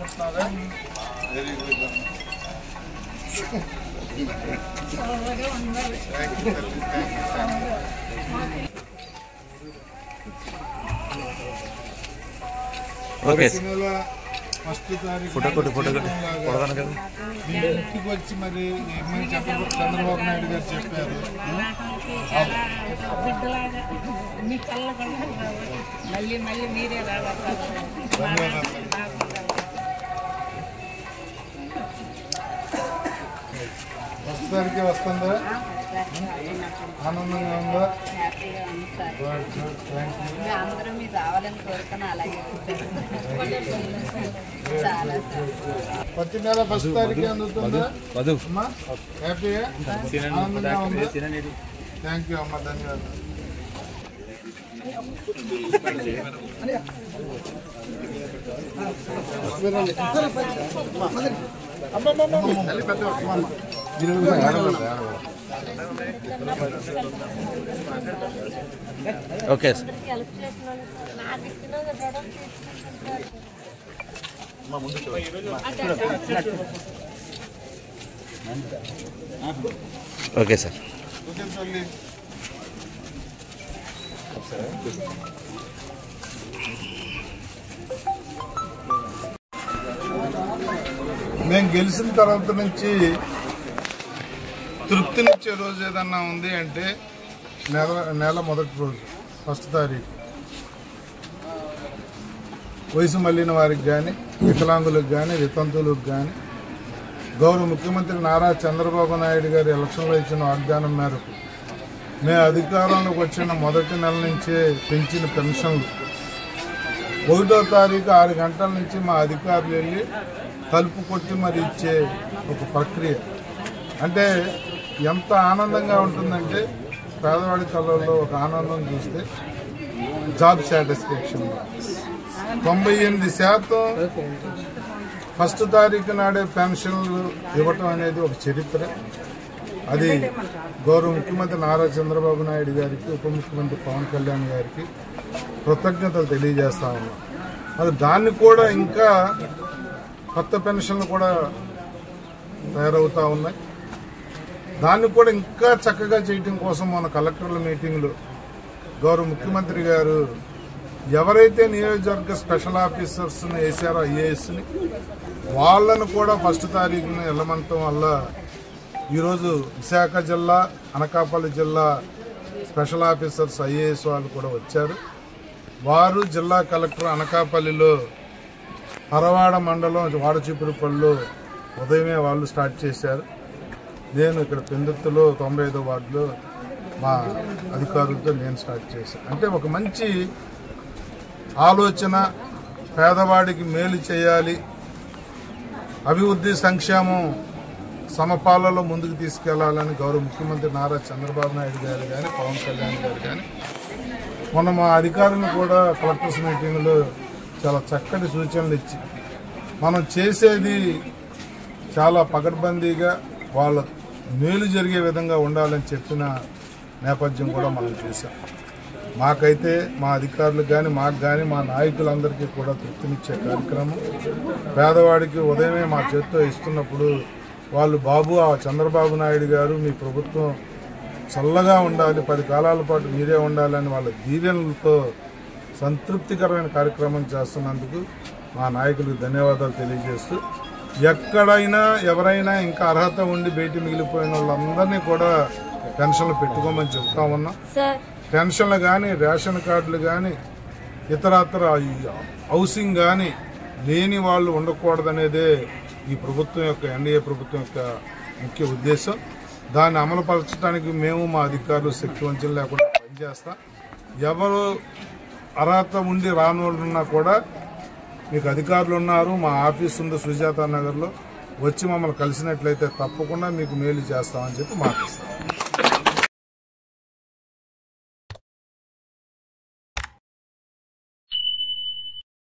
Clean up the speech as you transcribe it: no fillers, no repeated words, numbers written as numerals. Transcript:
అనుకుంటున్నారా? Very good. Okay first తారీఖు ఇంటికి వచ్చి మరి ఏమని చంద్రబాబు నాయుడు గారు చెప్పారు. ఫస్ట్ తారీఖే వస్తుందా? ఆనందంగా ఉందా? ప్రతి నెల ఫస్ట్ తారీఖే అందుతుందా? హ్యాపీగా ఆనందంగా ఉందా? థ్యాంక్ యూ అమ్మ, ధన్యవాదాలు. Okay okay sir. మేము గెలిచిన తర్వాత నుంచి తృప్తినిచ్చే రోజు ఏదన్నా ఉంది అంటే నెల మొదటి రోజు ఫస్ట్ తారీఖు వయసు మళ్ళిన వారికి కానీ, వికలాంగులకు కానీ, వితంతువులకు కానీ గౌరవ ముఖ్యమంత్రి నారా చంద్రబాబు నాయుడు గారి ఎలక్షన్లో ఇచ్చిన వాగ్దానం మేరకు మేము అధికారంలోకి వచ్చిన మొదటి నెల నుంచే పెంచిన పెన్షన్లు 1వ తారీఖు 6 గంటల నుంచి మా అధికారులు వెళ్ళి తలుపు కొట్టి మరి ఇచ్చే ఒక ప్రక్రియ. అంటే ఎంత ఆనందంగా ఉంటుందంటే పేదవాడి కళ్ళల్లో ఒక ఆనందం చూస్తే జాబ్ సాటిస్ఫాక్షన్ 98% ఫస్ట్ తారీఖు నాడే పెన్షన్లు ఇవ్వటం అనేది ఒక చరిత్ర. అది గౌరవ ముఖ్యమంత్రి నారా చంద్రబాబు నాయుడు గారికి, ఉప ముఖ్యమంత్రి పవన్ కళ్యాణ్ గారికి కృతజ్ఞతలు తెలియజేస్తా ఉన్నాం. మరి దాన్ని కూడా ఇంకా కొత్త పెన్షన్లు కూడా తయారవుతూ ఉన్నాయి. దాన్ని కూడా ఇంకా చక్కగా చేయటం కోసం మన కలెక్టర్ల మీటింగ్లో గౌరవ ముఖ్యమంత్రి గారు ఎవరైతే నియోజకవర్గ స్పెషల్ ఆఫీసర్స్ని వేసారో ఐఏఎస్ని వాళ్ళను కూడా ఫస్ట్ తారీఖున వెళ్ళమంటం వల్ల ఈరోజు విశాఖ జిల్లా, అనకాపల్లి జిల్లా స్పెషల్ ఆఫీసర్స్ ఐఏఎస్ వాళ్ళు కూడా వచ్చారు. వారు జిల్లా కలెక్టర్ అనకాపల్లిలో పరవాడ మండలం వాడచీపురుపల్లిలో ఉదయమే వాళ్ళు స్టార్ట్ చేశారు. నేను ఇక్కడ పెందుర్తిలో 95వ వార్డులో మా అధికారులతో నేను స్టార్ట్ చేశాను. అంటే ఒక మంచి ఆలోచన, పేదవాడికి మేలు చేయాలి, అభివృద్ధి సంక్షేమం సమపాలలో ముందుకు తీసుకెళ్లాలని గౌరవ ముఖ్యమంత్రి నారా చంద్రబాబు నాయుడు గారు కానీ, పవన్ కళ్యాణ్ గారు కానీ మొన్న మా అధికారులను కూడా కలెక్టర్స్ మీటింగ్లో చాలా చక్కటి సూచనలు ఇచ్చి మనం చేసేది చాలా పకడ్బందీగా వాళ్ళ మేలు జరిగే విధంగా ఉండాలని చెప్పిన నేపథ్యం కూడా మనం చూసాం. మాకైతే మా అధికారులకు కానీ, మాకు కానీ, మా నాయకులందరికీ కూడా తృప్తినిచ్చే కార్యక్రమం. పేదవాడికి ఉదయమే మా చేతితో ఇస్తున్నప్పుడు వాళ్ళు బాబు ఆ చంద్రబాబు నాయుడు గారు మీ ప్రభుత్వం చల్లగా ఉండాలి, 10 కాలాల పాటు మీరే ఉండాలని వాళ్ళ దీవెనలతో సంతృప్తికరమైన కార్యక్రమం చేస్తున్నందుకు మా నాయకులకు ధన్యవాదాలు తెలియజేస్తూ, ఎక్కడైనా ఎవరైనా ఇంకా అర్హత ఉండి బయట మిగిలిపోయిన వాళ్ళందరినీ కూడా పెన్షన్లు పెట్టుకోమని చెప్తా ఉన్నాం. పెన్షన్లు కానీ, రేషన్ కార్డులు కానీ, ఇతరత్ర హౌసింగ్ కానీ లేని వాళ్ళు ఉండకూడదనేదే ఈ ప్రభుత్వం యొక్క, ఎన్డీఏ ప్రభుత్వం యొక్క ముఖ్య ఉద్దేశం. దాన్ని అమలుపరచడానికి మేము మా అధికారులు శక్తివంచన లేకుండా పనిచేస్తాం. ఎవరు అర్హత ఉండి రానోళ్ళున్నా కూడా మీకు అధికారులు ఉన్నారు, మా ఆఫీస్ ఉంది సుజాత నగర్లో, వచ్చి మమ్మల్ని కలిసినట్లయితే తప్పకుండా మీకు మేలు చేస్తామని చెప్పి మాటిస్తాం.